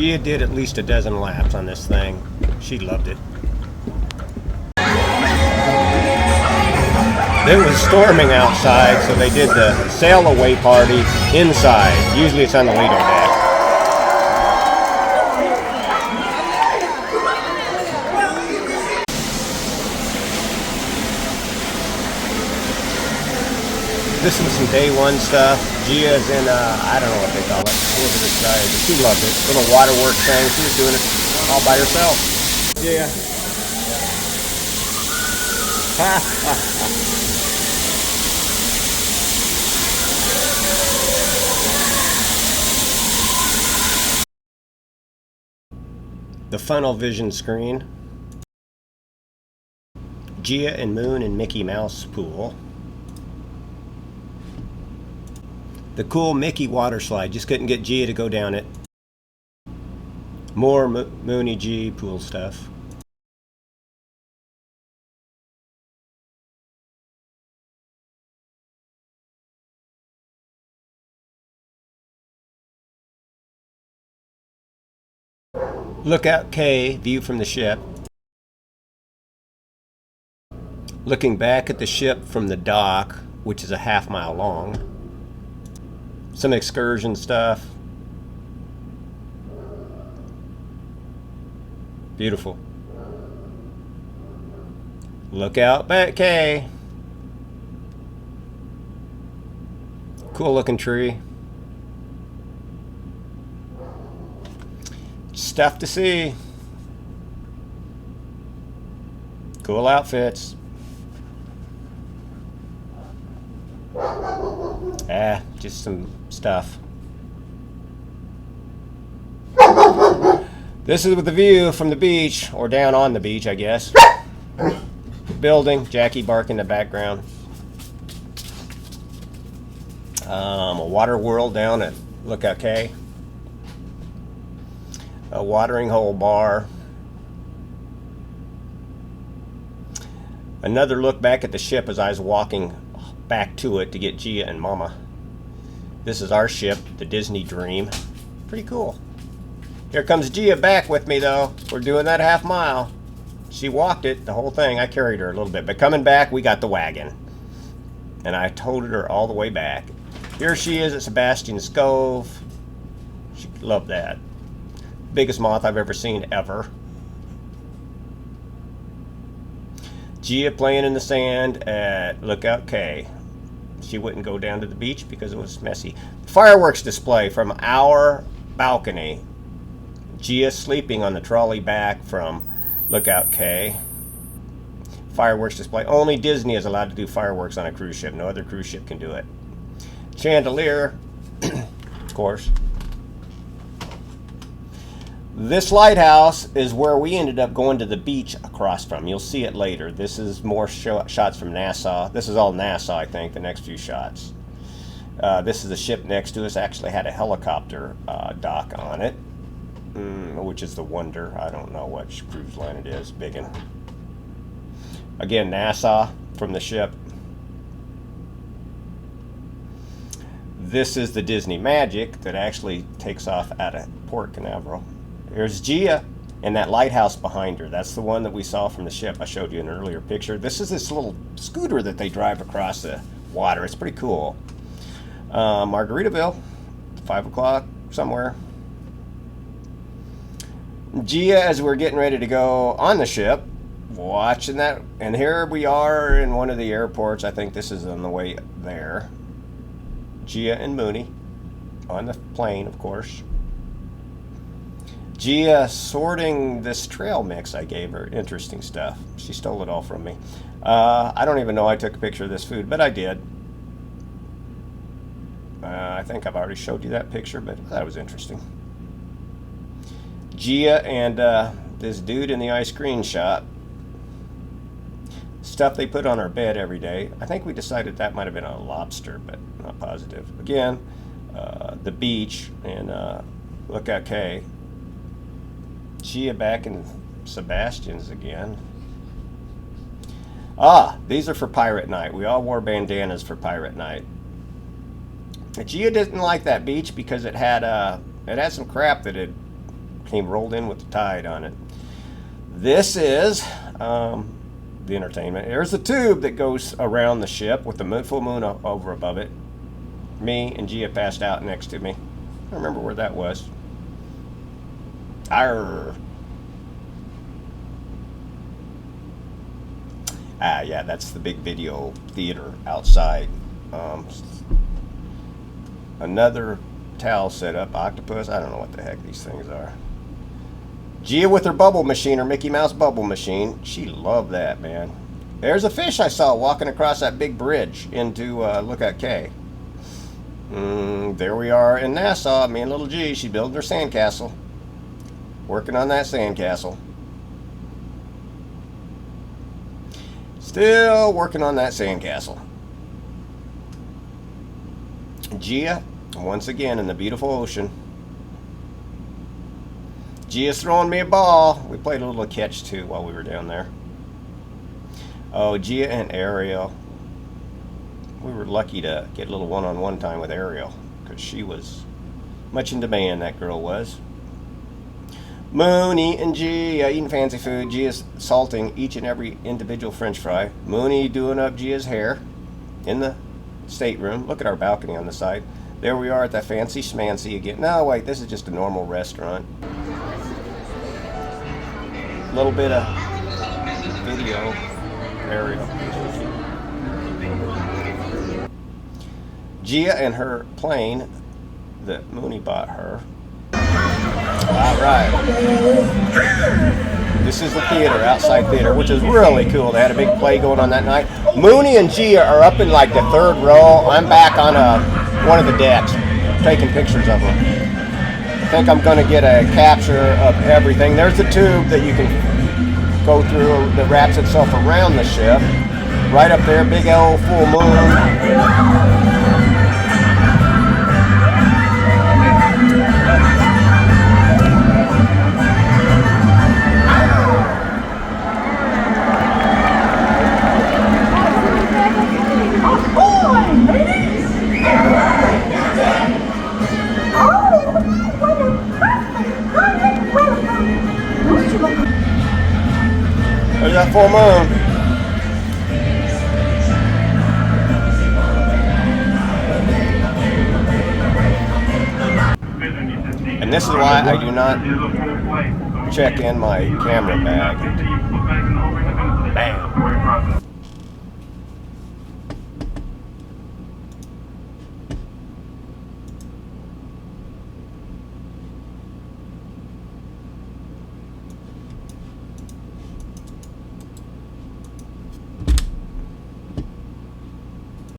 Gia did at least a dozen laps on this thing. She loved it. It was storming outside, so they did the sail away party inside. Usually it's on the Lido deck. This was some day one stuff. Gia's in, I don't know what they call it. Whoever this guy is. She loved it. Little waterworks thing. She was doing it all by herself. Yeah. The funnel vision screen. Gia and Moon and Mickey Mouse pool. The cool Mickey water slide. Just couldn't get Gia to go down it. More Mooney G pool stuff. Lookout K, view from the ship. Looking back at the ship from the dock, which is a half-mile long. Some excursion stuff. Beautiful. Lookout back K. Cool looking tree. Stuff to see. Cool outfits. Just some stuff. This is with the view from the beach, or down on the beach, I guess. Building, Jackie barking in the background. A water world down at Lookout K. A watering hole bar. Another look back at the ship as I was walking back to it to get Gia and Mama. This is our ship, the Disney Dream. Pretty cool. Here comes Gia back with me though. We're doing that half mile. She walked it, the whole thing. I carried her a little bit. But coming back, we got the wagon. And I toted her all the way back. Here she is at Sebastian's Cove. She loved that. Biggest moth I've ever seen, ever. Gia playing in the sand at Lookout K. She wouldn't go down to the beach because it was messy. Fireworks display from our balcony. Gia sleeping on the trolley back from Lookout K. Fireworks display. Only Disney is allowed to do fireworks on a cruise ship. No other cruise ship can do it. Chandelier, of course. This lighthouse is where we ended up going to the beach across from. You'll see it later. This is more shots from Nassau. This is all Nassau, I think, the next few shots. This is the ship next to us. Actually had a helicopter dock on it, which is the Wonder. I don't know what cruise line it is. Biggin. Again, Nassau from the ship. This is the Disney Magic that actually takes off out of Port Canaveral. Here's Gia and that lighthouse behind her. That's the one that we saw from the ship. I showed you an earlier picture. This is this little scooter that they drive across the water. It's pretty cool. Margaritaville, 5 o'clock somewhere. Gia, as we're getting ready to go on the ship, watching that. And here we are in one of the airports. I think this is on the way there. Gia and Mooney on the plane, of course. Gia sorting this trail mix I gave her. Interesting stuff. She stole it all from me. I don't even know I took a picture of this food, but I did. I think I've already showed you that picture, but that was interesting. Gia and this dude in the ice cream shop. Stuff they put on our bed every day. I think we decided that might have been a lobster, but not positive. Again, the beach and Lookout K. Gia back in Sebastian's again. These are for Pirate Night. We all wore bandanas for Pirate Night. Gia didn't like that beach because it had some crap that had Came rolled in with the tide on it. This is the entertainment. There's the tube that goes around the ship with the full moon over above it. Me and Gia passed out next to me. I don't remember where that was. Arr. Ah, yeah, that's the big video theater outside. Another towel setup, octopus. I don't know what the heck these things are. Gia with her bubble machine, her Mickey Mouse bubble machine. She loved that, man. There's a fish I saw walking across that big bridge into Lookout Cay. There we are in Nassau. Me and little G, she's building her sandcastle. Working on that sandcastle. Still working on that sandcastle. Gia, once again in the beautiful ocean. Gia's throwing me a ball. We played a little catch too while we were down there. Oh, Gia and Ariel. We were lucky to get a little one-on-one time with Ariel because she was much in demand, that girl was. Mooney and Gia eating fancy food. Gia's salting each and every individual French fry. Mooney doing up Gia's hair in the stateroom. Look at our balcony on the side. There we are at that fancy schmancy again. No, wait, this is just a normal restaurant. A little bit of video. Ariel. Gia and her plane that Mooney bought her. Alright. This is the theater, outside theater, which is really cool. They had a big play going on that night. Mooney and Gia are up in like the third row. I'm back on one of the decks, taking pictures of them. I think I'm going to get a capture of everything. There's the tube that you can go through that wraps itself around the ship. Right up there, big old full moon. There's that full moon. And this is why I do not check in my camera bag. Bam.